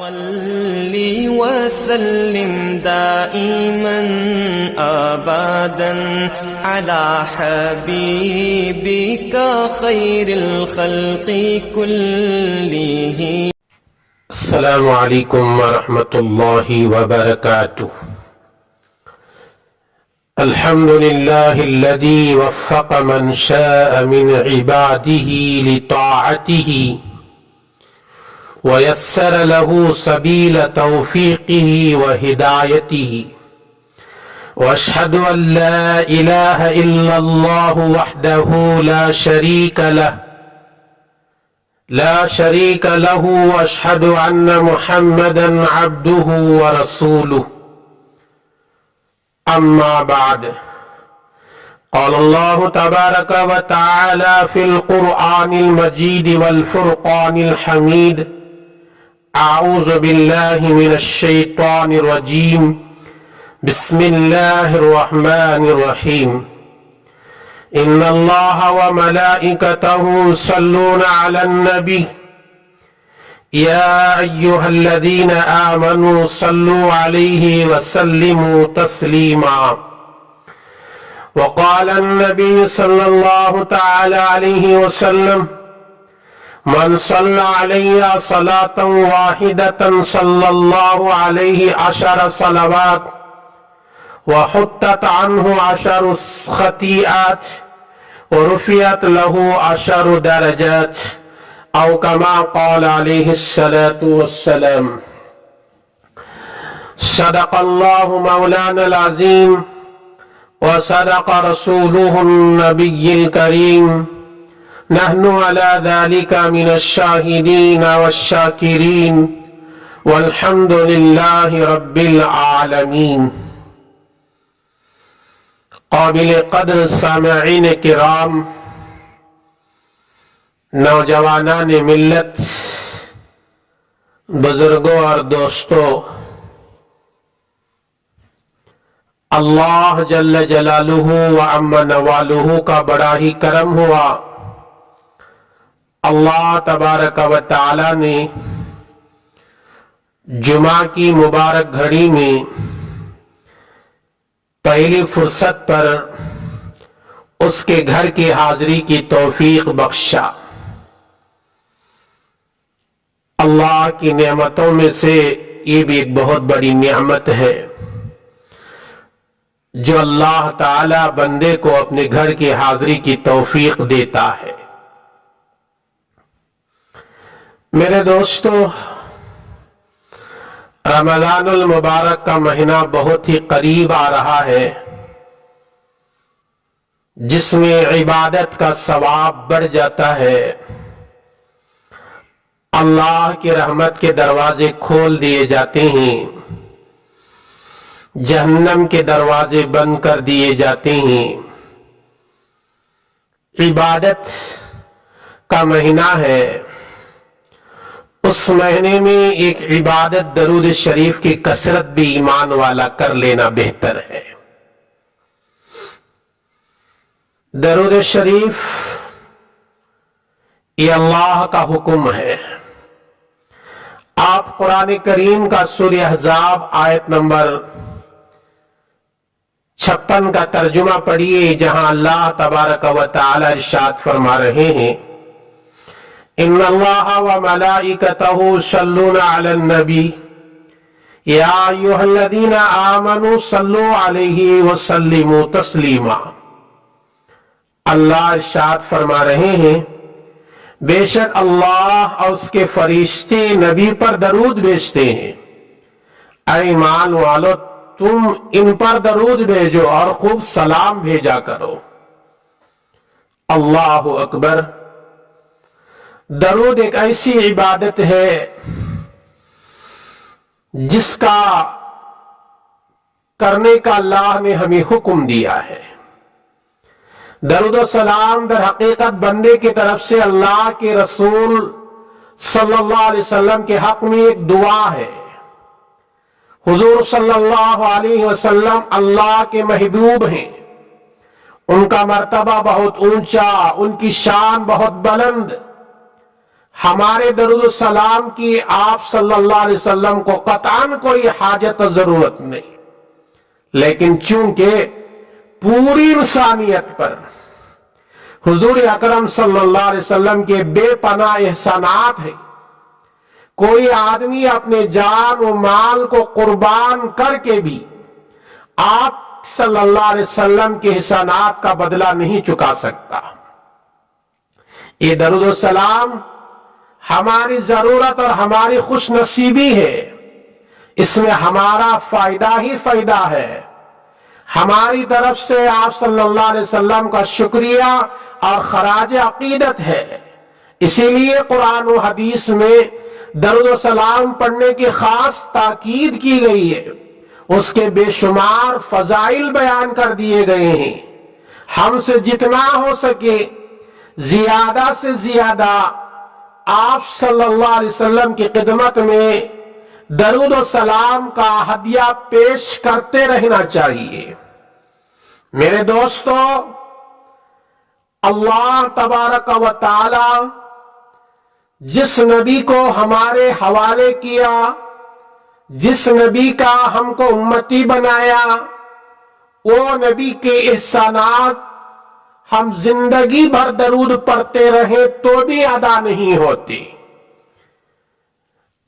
صل وسلم دائما أبدا على حبيبك خير الخلق كلهم. السلام علیکم ورحمۃ اللہ وبرکاتہ. الحمد للہ الذي وفق من شاء من عباده لطاعته ويسر له سبيل توفيقه وهدايته، واشهد ان لا اله الا الله وحده لا شريك له واشهد ان محمدا عبده ورسوله. اما بعد، قال الله تبارك وتعالى في القرآن المجيد والفرقان الحميد: اعوذ بالله من الشيطان الرجيم، بسم الله الرحمن الرحيم. ان الله وملائكته يصلون على النبي يا ايها الذين آمنوا صلوا عليه وسلموا تسليما. وقال النبي صلى الله تعالى عليه وسلم: من صلى علي صلاة واحدة صلى الله عليه 10 صلوات وحطت عنه 10 خطيئات ورفعت له 10 درجات، او كما قال عليه الصلاة والسلام. صدق الله مولانا العظيم وصدق رسوله النبي الكريم. نحن على ذلك من الشاهدين والشاكرين والحمد لله رب العالمين. قابل قدر سامعین کرام، نوجوانان ملت، بزرگوں اور دوستوں، اللہ جل جلالہ و عم نوالہ کا بڑا ہی کرم ہوا. اللہ تبارک و تعالی نے جمعہ کی مبارک گھڑی میں پہلی فرصت پر اس کے گھر کی حاضری کی توفیق بخشا. اللہ کی نعمتوں میں سے یہ بھی ایک بہت بڑی نعمت ہے جو اللہ تعالی بندے کو اپنے گھر کی حاضری کی توفیق دیتا ہے. میرے دوستو، رمضان المبارک کا مہینہ بہت ہی قریب آ رہا ہے، جس میں عبادت کا ثواب بڑھ جاتا ہے. اللہ کی رحمت کے دروازے کھول دیے جاتے ہیں، جہنم کے دروازے بند کر دیے جاتے ہیں. عبادت کا مہینہ ہے، اس مہینے میں ایک عبادت درود شریف کی کثرت بھی ایمان والا کر لینا بہتر ہے. درود شریف یہ اللہ کا حکم ہے. آپ قرآن کریم کا سورہ احزاب آیت نمبر 56 کا ترجمہ پڑھیے، جہاں اللہ تبارک و تعالی ارشاد فرما رہے ہیں: ان اللہ وملائکتہ یصلون علی النبی یا ایھا الذین آمنوا صلوا علیہ وسلموا تسلیما. اللہ ارشاد فرما رہے ہیں، بے شک اللہ اور اس کے فرشتے نبی پر درود بھیجتے ہیں. اے ایمان والو، تم ان پر درود بھیجو اور خوب سلام بھیجا کرو. اللہ اکبر. درود ایک ایسی عبادت ہے جس کا کرنے کا اللہ نے ہمیں حکم دیا ہے. درود و سلام در حقیقت بندے کی طرف سے اللہ کے رسول صلی اللہ علیہ وسلم کے حق میں ایک دعا ہے. حضور صلی اللہ علیہ وسلم اللہ کے محبوب ہیں، ان کا مرتبہ بہت اونچا، ان کی شان بہت بلند. हमारे दरूद सलाम की आप सल्लल्लाहु अलैहि वसल्लम को कतआन कोई हाजत ज़रूरत नहीं, लेकिन चूंकि पूरी इंसानियत पर हुजूर अकरम सल्लल्लाहु अलैहि वसल्लम के बेपनाह एहसानात है, कोई आदमी अपने जान और माल को कुर्बान करके भी आप सल्लल्लाहु अलैहि वसल्लम के एहसानात का बदला नहीं चुका सकता। ये दरूद सलाम हमारी जरूरत और हमारी खुश नसीबी है, इसमें हमारा फायदा ही फायदा है। हमारी तरफ से आप सल्लल्लाहु अलैहि वसल्लम का शुक्रिया और खराज अकीदत है। इसीलिए कुरान और हदीस में दरूद सलाम पढ़ने की खास ताकीद की गई है, उसके बेशुमार फजाइल बयान कर दिए गए हैं। हमसे जितना हो सके ज्यादा से ज्यादा आप सल्लल्लाहु अलैहि वसल्लम की खिदमत में दरूद और सलाम का हदिया पेश करते रहना चाहिए। मेरे दोस्तों, अल्लाह तबारक व तआला जिस नबी को हमारे हवाले किया, जिस नबी का हमको उम्मती बनाया, वो नबी के एहसानात हम जिंदगी भर दरूद पढ़ते रहे तो भी अदा नहीं होती।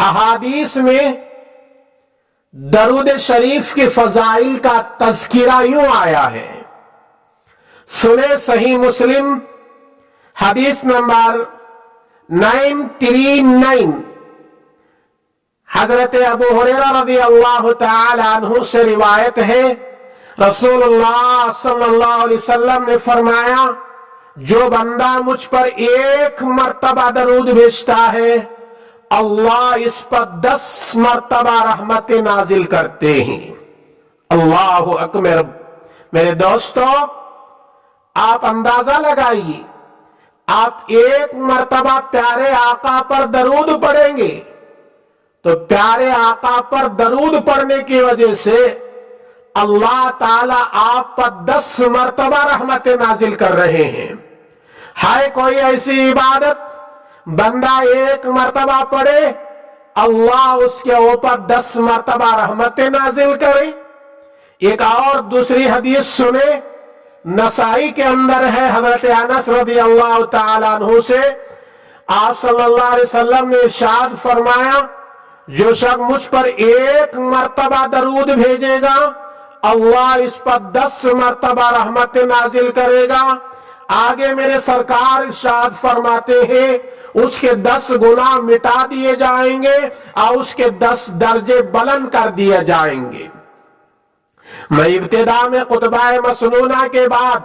अहादीस में दरूद शरीफ के फजाइल का तज़किरा यूं आया है। सुने सही मुस्लिम हदीस नंबर 939, हजरत अबू हुरैरा रज़ियल्लाहु तआला अन्हु से रिवायत है, रसूलुल्लाह सल्लल्लाहु अलैहि वसल्लम ने फरमाया, जो बंदा मुझ पर एक मर्तबा दरूद भेजता है, अल्लाह इस पर 10 मर्तबा रहमतें नाजिल करते हैं। अल्लाहु अकबर। मेरे दोस्तों, आप अंदाजा लगाइए, आप एक मर्तबा प्यारे आका पर दरूद पढ़ेंगे तो प्यारे आका पर दरूद पढ़ने की वजह से अल्लाह ताला आप पर 10 मर्तबा रहमतें नाजिल कर रहे हैं। है कोई ऐसी इबादत बंदा एक मर्तबा पढ़े, अल्लाह उसके ऊपर 10 मर्तबा रहमतें नाजिल करे। एक और दूसरी हदीस सुने, नसाई के अंदर है, हजरत अनस रज़ियल्लाहु तआला अन्हु से आप सल्लल्लाहु अलैहि वसल्लम ने इरशाद फरमाया, जो शख्स मुझ पर एक मर्तबा दरूद भेजेगा, अल्लाह इस पर 10 मर्तबा रहमतें नाजिल करेगा। आगे मेरे सरकार इरशाद फरमाते हैं, उसके 10 गुनाह मिटा दिए जाएंगे और उसके 10 दर्जे बुलंद कर दिए जाएंगे। मैं इब्तिदा में खुतबा मसनूना के बाद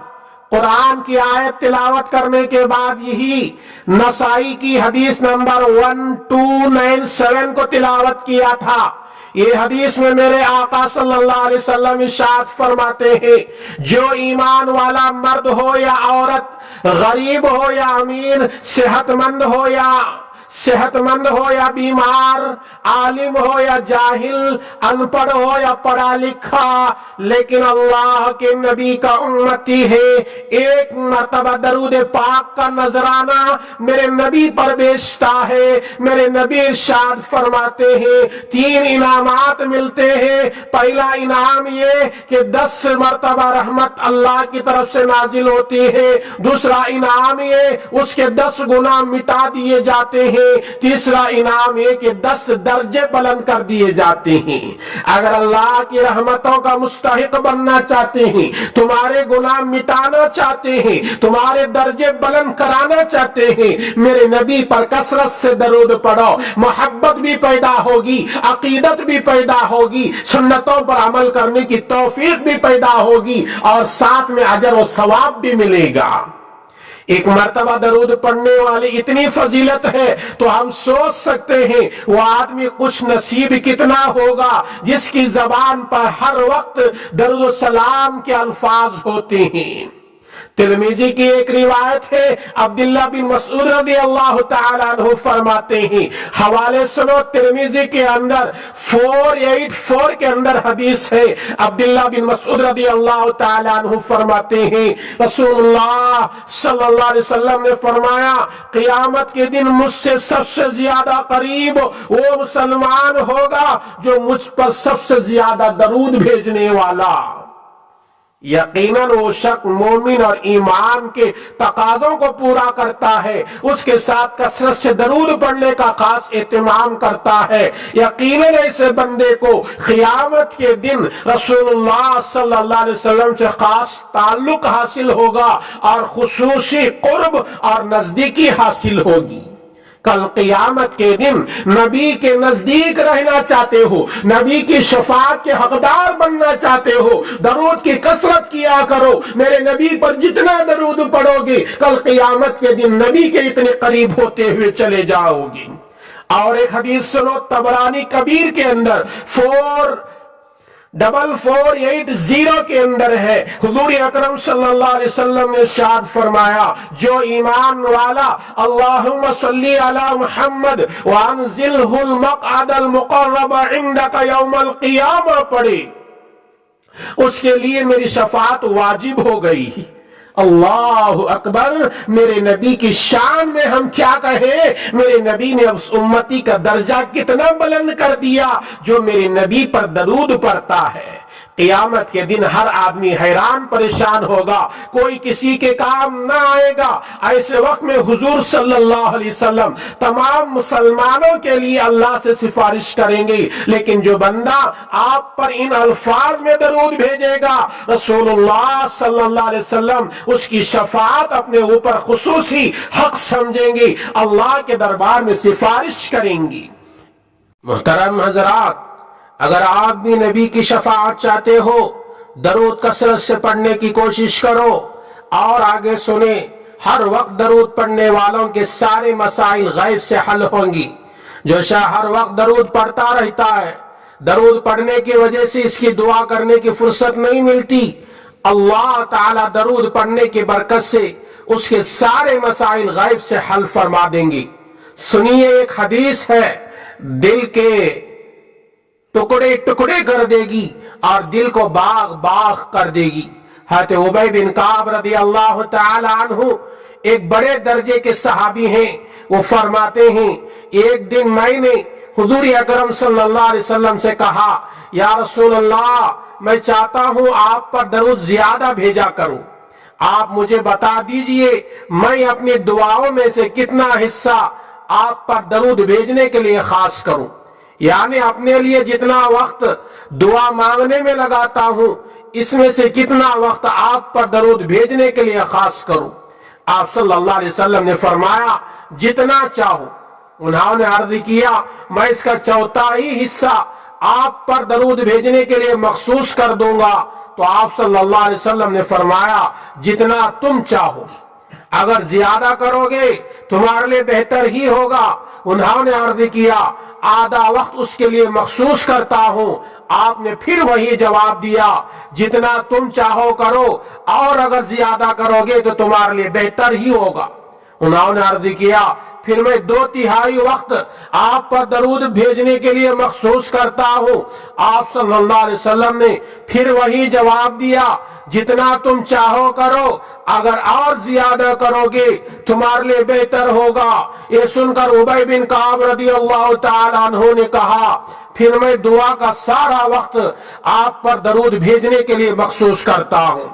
कुरान की आयत तिलावत करने के बाद यही नसाई की हदीस नंबर 1297 को तिलावत किया था। ये हदीस में मेरे आका सल्लल्लाहु अलैहि वसल्लम इरशाद फरमाते हैं, जो ईमान वाला मर्द हो या औरत, गरीब हो या अमीर, सेहतमंद हो या बीमार, आलिम हो या जाहिल, अनपढ़ हो या पढ़ा लिखा, लेकिन अल्लाह के नबी का उम्मती है, एक मर्तबा दरूद पाक का नजराना मेरे नबी पर भेजता है। मेरे नबी इरशाद फरमाते हैं, 3 इनामात मिलते हैं। पहला इनाम ये कि 10 मर्तबा रहमत अल्लाह की तरफ से नाजिल होती है। दूसरा इनाम ये उसके 10 गुनाह मिटा दिए जाते हैं। तीसरा इनाम है कि 10 दर्जे बुलंद कर दिए जाते हैं। अगर अल्लाह की रहमतों का मुस्तहिक बनना चाहते हैं, तुम्हारे गुनाह मिटाना चाहते हैं, तुम्हारे दर्जे बुलंद कराना चाहते हैं, मेरे नबी पर कसरत से दरूद पढ़ो। मोहब्बत भी पैदा होगी, अकीदत भी पैदा होगी, सुन्नतों पर अमल करने की तौफीक भी पैदा होगी और साथ में अजर और सवाब भी मिलेगा। एक मर्तबा दरूद पढ़ने वाली इतनी फजीलत है तो हम सोच सकते हैं वो आदमी खुश नसीब कितना होगा जिसकी जबान पर हर वक्त दरूद सलाम के अल्फाज होते हैं। तिरमिजी की एक रिवायत है, अब्दुल्ला बिन मसूद रज़ी अल्लाह ताला अन्हु फरमाते हैं, हवाले सुनो तिरमिजी के अंदर 484 के अंदर हदीस है। अब्दुल्ला बिन मसूद रज़ी अल्लाह ताला अन्हु फरमाते हैं, रसूलुल्लाह सल्लल्लाहु अलैहि वसल्लम ने फरमाया, क़यामत के दिन मुझसे सबसे ज्यादा करीब वो मुसलमान होगा जो मुझ पर सबसे ज्यादा दरूद भेजने वाला। यकीनन वो शख्स मोमिन और ईमान के तकाज़ों को पूरा करता है, उसके साथ कसरत से दरूद पढ़ने का खास एहतमाम करता है। यकीनन ऐसे बंदे को क़यामत के दिन रसूलुल्लाह सल्लल्लाहु अलैहि वसल्लम से खास ताल्लुक हासिल होगा और खुसूसी कुर्ब और नजदीकी हासिल होगी। कल क़यामत के दिन नबी के नजदीक रहना चाहते हो, नबी की शफाअत के हकदार बनना चाहते हो, दरूद की कसरत किया करो। मेरे नबी पर जितना दरूद पढ़ोगे कल क़यामत के दिन नबी के इतने करीब होते हुए चले जाओगे। और एक हदीस सुनो, तबरानी कबीर के अंदर 4480 के अंदर है, हुजूर अकरम सल्लल्लाहु अलैहि वसल्लम ने इरशाद फरमाया, जो ईमान वाला अल्लाहुम्मा सल्ली अला मुहम्मद व अनज़िलहुल मक़अदल मुक़र्रब इंदका यौमल क़ियामा पढ़े, उसके लिए मेरी शफाअत वाजिब हो गई। अल्लाहु अकबर। मेरे नबी की शान में हम क्या कहें, मेरे नबी ने उस उम्मती का दर्जा कितना बुलंद कर दिया जो मेरे नबी पर दरूद पढ़ता है। क़यामत के दिन हर आदमी हैरान परेशान होगा, कोई किसी के काम ना आएगा। ऐसे वक्त में हुजूर सल्लल्लाहु अलैहि वसल्लम तमाम मुसलमानों के लिए अल्लाह से सिफारिश करेंगे, लेकिन जो बंदा आप पर इन अल्फाज में दरूद भेजेगा, रसूलुल्लाह सल्लल्लाहु अलैहि वसल्लम उसकी शफाअत अपने ऊपर खुसूसी हक समझेंगे, अल्लाह के दरबार में सिफारिश करेंगी। मुहतरम हजरात, अगर आप भी नबी की शफाअत चाहते हो, दरूद कसरत से पढ़ने की कोशिश करो। और आगे सुने, हर वक्त दरूद पढ़ने वालों के सारे मसाइल गैब से हल होंगी। जो शाह हर वक्त दरूद पढ़ता रहता है, दरूद पढ़ने की वजह से इसकी दुआ करने की फुर्सत नहीं मिलती, अल्लाह ताला दरूद पढ़ने की बरकत से उसके सारे मसाइल गैब से हल फरमा देंगी। सुनिए, एक हदीस है, दिल के टुकड़े टुकड़े कर देगी और दिल को बाग बाग कर देगी। हज़रत उबय बिन काब रज़ी अल्लाह तआला अन्हु एक बड़े दर्जे के सहाबी हैं। वो फरमाते हैं, एक दिन मैंने हुजूर अकरम सल्लल्लाहु अलैहि वसल्लम से कहा, या रसूल अल्लाह, मैं चाहता हूं आप पर दरूद ज्यादा भेजा करूं, आप मुझे बता दीजिए मैं अपनी दुआओं में से कितना हिस्सा आप पर दरूद भेजने के लिए खास करूं। यानी अपने लिए जितना वक्त दुआ मांगने में लगाता हूं, इसमें से कितना वक्त आप पर दरूद भेजने के लिए खास करूं। आप सल्लल्लाहु अलैहि वसल्लम ने फरमाया, जितना चाहो। उन्होंने अर्ज किया, मैं इसका चौथाई हिस्सा आप पर दरूद भेजने के लिए मखसूस कर दूंगा। तो आप सल्लल्लाहु अलैहि वसल्लम ने फरमाया, जितना तुम चाहो, अगर ज्यादा करोगे तुम्हारे लिए बेहतर ही होगा। उन्होंने अर्ज किया, आधा वक्त उसके लिए मखसूस करता हूं। आपने फिर वही जवाब दिया, जितना तुम चाहो करो, और अगर ज्यादा करोगे तो तुम्हारे लिए बेहतर ही होगा। उन्होंने अर्ज किया, फिर मैं 2/3 वक्त आप पर दरूद भेजने के लिए मखसूस करता हूं। आप सल्लल्लाहु अलैहि वसल्लम ने फिर वही जवाब दिया, जितना तुम चाहो करो, अगर और ज्यादा करोगे तुम्हारे लिए बेहतर होगा। ये सुनकर उबय बिन काब रज़ियल्लाहु ताला अन्हु ने कहा, फिर मैं दुआ का सारा वक्त आप पर दरूद भेजने के लिए मखसूस करता हूं।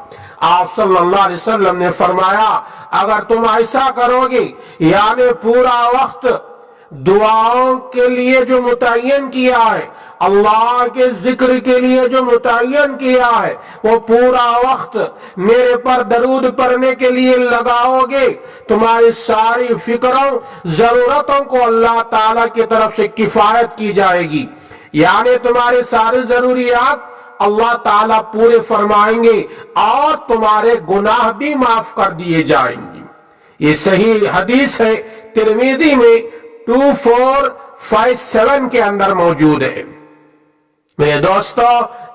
आप सल्लल्लाहु अलैहि वसल्लम ने फरमाया, अगर तुम ऐसा करोगे, यानी पूरा वक्त दुआओं के लिए जो मुतय्यन किया है, अल्लाह के जिक्र के लिए जो मुतय्यन किया है, वो पूरा वक्त मेरे पर दरूद पढ़ने के लिए लगाओगे, तुम्हारी सारी फिक्रों जरूरतों को अल्लाह ताला की तरफ से किफायत की जाएगी। यानी तुम्हारे सारे जरूरियात अल्लाह ताला पूरे फरमाएंगे और तुम्हारे गुनाह भी माफ कर दिए जाएंगे। ये सही हदीस है, तिरमिज़ी में 2457 के अंदर मौजूद है। میرے دوستو،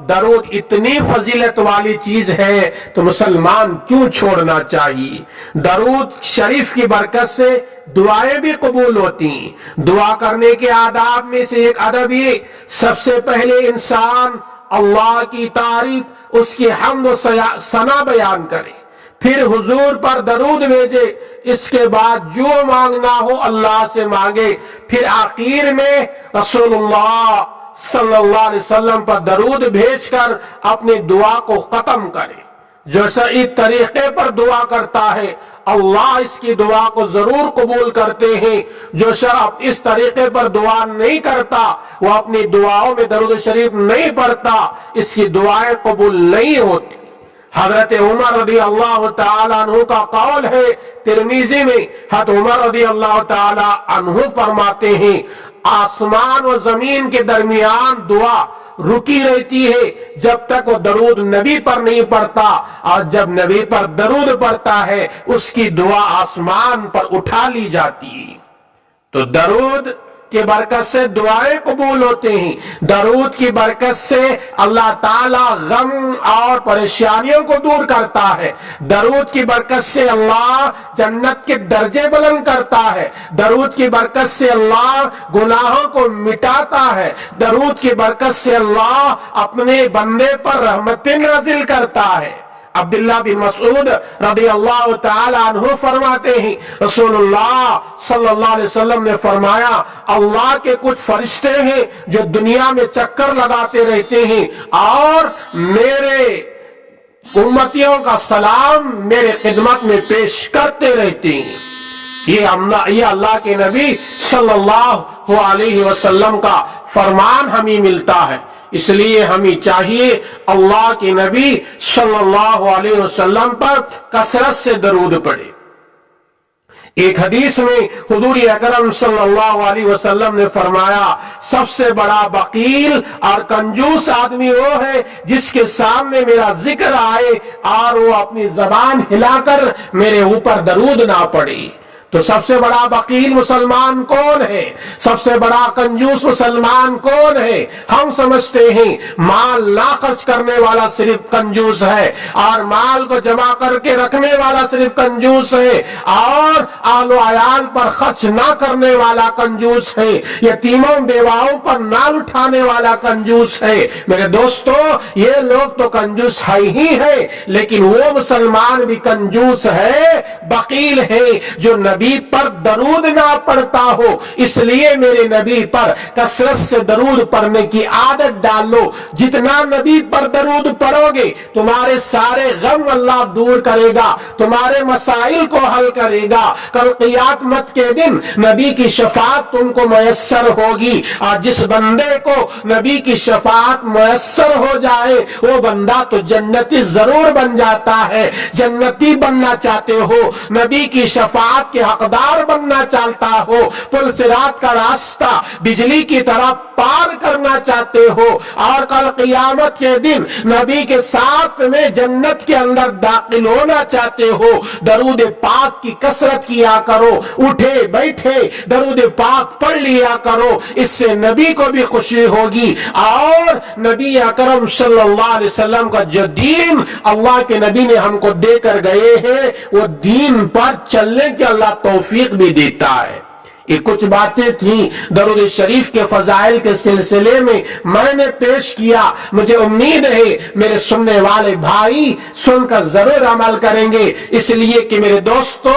درود اتنی فضیلت والی چیز ہے تو مسلمان کیوں چھوڑنا چاہیے؟ درود شریف کی برکت سے دعائیں بھی قبول ہوتی ہیں۔ دعا کرنے کے آداب میں سے ایک ادب یہ، سب سے پہلے انسان اللہ کی تعریف، اس کی حمد و ثنا بیان کرے، پھر حضور پر درود بھیجے، اس کے بعد جو مانگنا ہو اللہ سے مانگے، پھر آخر میں رسول اللہ صلی اللہ علیہ وسلم پر درود بھیج کر اپنی دعا کو ختم کرے۔ جو صحیح طریقے پر دعا کرتا ہے اللہ اس کی دعا کو ضرور قبول کرتے ہیں۔ جو شخص اس طریقے پر دعا نہیں کرتا، وہ اپنی دعاؤں میں درود شریف نہیں پڑھتا، اس کی دعائیں قبول نہیں ہوتی۔ حضرت عمر رضی اللہ تعالیٰ عنہ کا قول ہے ترمذی میں، حضرت عمر رضی اللہ تعالیٰ عنہ فرماتے ہیں آسمان و زمین کے درمیان دعا رکی رہتی ہے جب تک وہ درود نبی پر نہیں پڑھتا، اور جب نبی پر درود پڑھتا ہے اس کی دعا آسمان پر اٹھا لی جاتی ہے۔ تو درود کی برکت سے دعائیں قبول ہوتے ہیں، درود کی برکت سے اللہ تعالی غم اور پریشانیوں کو دور کرتا ہے، درود کی برکت سے اللہ جنت کے درجے بلند کرتا ہے، درود کی برکت سے اللہ گناہوں کو مٹاتا ہے، درود کی برکت سے اللہ اپنے بندے پر رحمتیں نازل کرتا ہے۔ عبداللہ بن مسعود رضی اللہ تعالی عنہ فرماتے ہیں رسول اللہ صلی اللہ علیہ وسلم نے فرمایا اللہ کے کچھ فرشتے ہیں جو دنیا میں چکر لگاتے رہتے ہیں اور میرے امتیوں کا سلام میرے خدمت میں پیش کرتے رہتے ہیں۔ یہ اللہ کے نبی صلی اللہ علیہ وسلم کا فرمان ہمیں ملتا ہے، اس لیے ہمیں چاہیے اللہ کے نبی صلی اللہ علیہ وسلم پر کثرت سے درود پڑھے۔ ایک حدیث میں حضور اکرم صلی اللہ علیہ وسلم نے فرمایا سب سے بڑا بخیل اور کنجوس آدمی وہ ہے جس کے سامنے میرا ذکر آئے اور وہ اپنی زبان ہلا کر میرے اوپر درود نہ پڑے۔ تو سب سے بڑا بخیل مسلمان کون ہے؟ سب سے بڑا کنجوس مسلمان کون ہے؟ ہم سمجھتے ہیں مال نہ خرچ کرنے والا صرف کنجوس ہے، اور مال کو جمع کر کے رکھنے والا صرف کنجوس ہے، اور آل و عیال پر خرچ نہ کرنے والا کنجوس ہے، یتیموں بیواؤں پر نہ اٹھانے والا کنجوس ہے۔ میرے دوستو، یہ لوگ تو کنجوس ہے ہی ہے، لیکن وہ مسلمان بھی کنجوس ہے، بخیل ہے جو نبی پر درود نہ پڑھتا ہو۔ اس لیے میرے نبی پر کثرت سے درود پڑھنے کی عادت ڈال لو۔ جتنا نبی پر درود پڑھو گے تمہارے سارے غم اللہ دور کرے گا، تمہارے مسائل کو حل کرے گا۔ کل قیامت کے دن نبی کی شفاعت تم کو میسر ہوگی، اور جس بندے کو نبی کی شفاعت میسر ہو جائے وہ بندہ تو جنتی ضرور بن جاتا ہے۔ جنتی بننا چاہتے ہو، نبی کی شفاعت کے حقدار بننا چاہتا ہو، پل صراط کا راستہ بجلی کی طرح پار کرنا چاہتے ہو، اور کل قیامت کے دن نبی کے ساتھ میں جنت کے اندر داخل ہونا چاہتے ہو، درود پاک کی کثرت کیا کرو، اٹھے بیٹھے درود پاک پڑھ لیا کرو، اس سے نبی کو بھی خوشی ہوگی، اور نبی اکرم صلی اللہ علیہ وسلم کا جو دین اللہ کے نبی نے ہم کو دے کر گئے ہیں وہ دین پر چلنے کی اللہ توفیق بھی دیتا ہے۔ یہ کچھ باتیں تھیں درود شریف کے فضائل کے سلسلے میں نے پیش کیا۔ مجھے امید ہے میرے سننے والے بھائی سن کر ضرور عمل کریں گے، اس لیے کہ میرے دوستو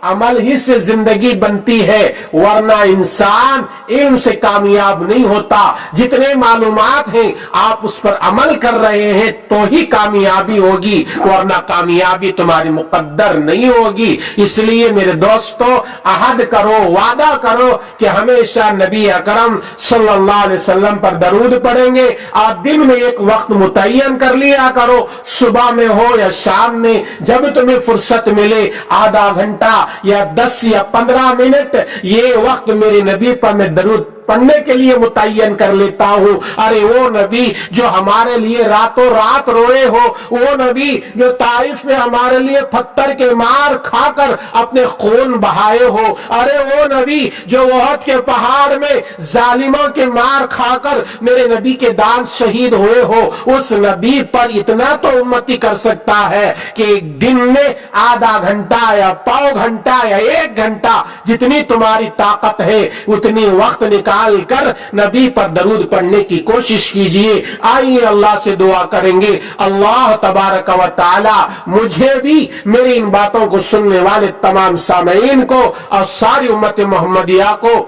عمل ہی سے زندگی بنتی ہے، ورنہ انسان علم سے کامیاب نہیں ہوتا۔ جتنے معلومات ہیں آپ اس پر عمل کر رہے ہیں تو ہی کامیابی ہوگی، ورنہ کامیابی تمہاری مقدر نہیں ہوگی۔ اس لیے میرے دوستو عہد کرو، وعدہ کرو کہ ہمیشہ نبی اکرم صلی اللہ علیہ وسلم پر درود پڑھیں گے، اور دن میں ایک وقت متعین کر لیا کرو، صبح میں ہو یا شام میں، جب تمہیں فرصت ملے آدھا گھنٹہ یا 10 یا 15 منٹ یہ وقت میرے نبی پر میں درود पढ़ने के लिए मुतय्यन कर लेता हूं। अरे वो नबी जो हमारे लिए रातों रात रोए हो, वो नबी जो ताइफ में हमारे लिए पत्थर के मार खाकर अपने खून बहाए हो, अरे वो नबी जो ओहद के पहाड़ में जालिमों के मार खाकर मेरे नबी के दांत शहीद हुए हो, उस नबी पर इतना तो उम्मती कर सकता है कि एक दिन में आधा घंटा या पाव घंटा या 1 घंटा जितनी तुम्हारी ताकत है उतनी वक्त निकाल कर नबी पर दरूद पढ़ने की कोशिश कीजिए। आइए अल्लाह से दुआ करेंगे, अल्लाह तबारक व तआला मुझे भी मेरी इन बातों को सुनने वाले तमाम सामईन को और सारी उम्मत मोहम्मदिया को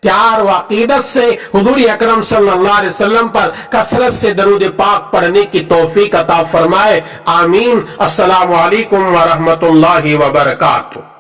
प्यार व अकीदत से हुजूर अकरम सल्लल्लाहु अलैहि वसल्लम पर कसरत से दरूद पाक पढ़ने की तौफीक अता फरमाए। आमीन। अस्सलामु अलैकुम व रहमतुल्लाहि व बरकातुहू।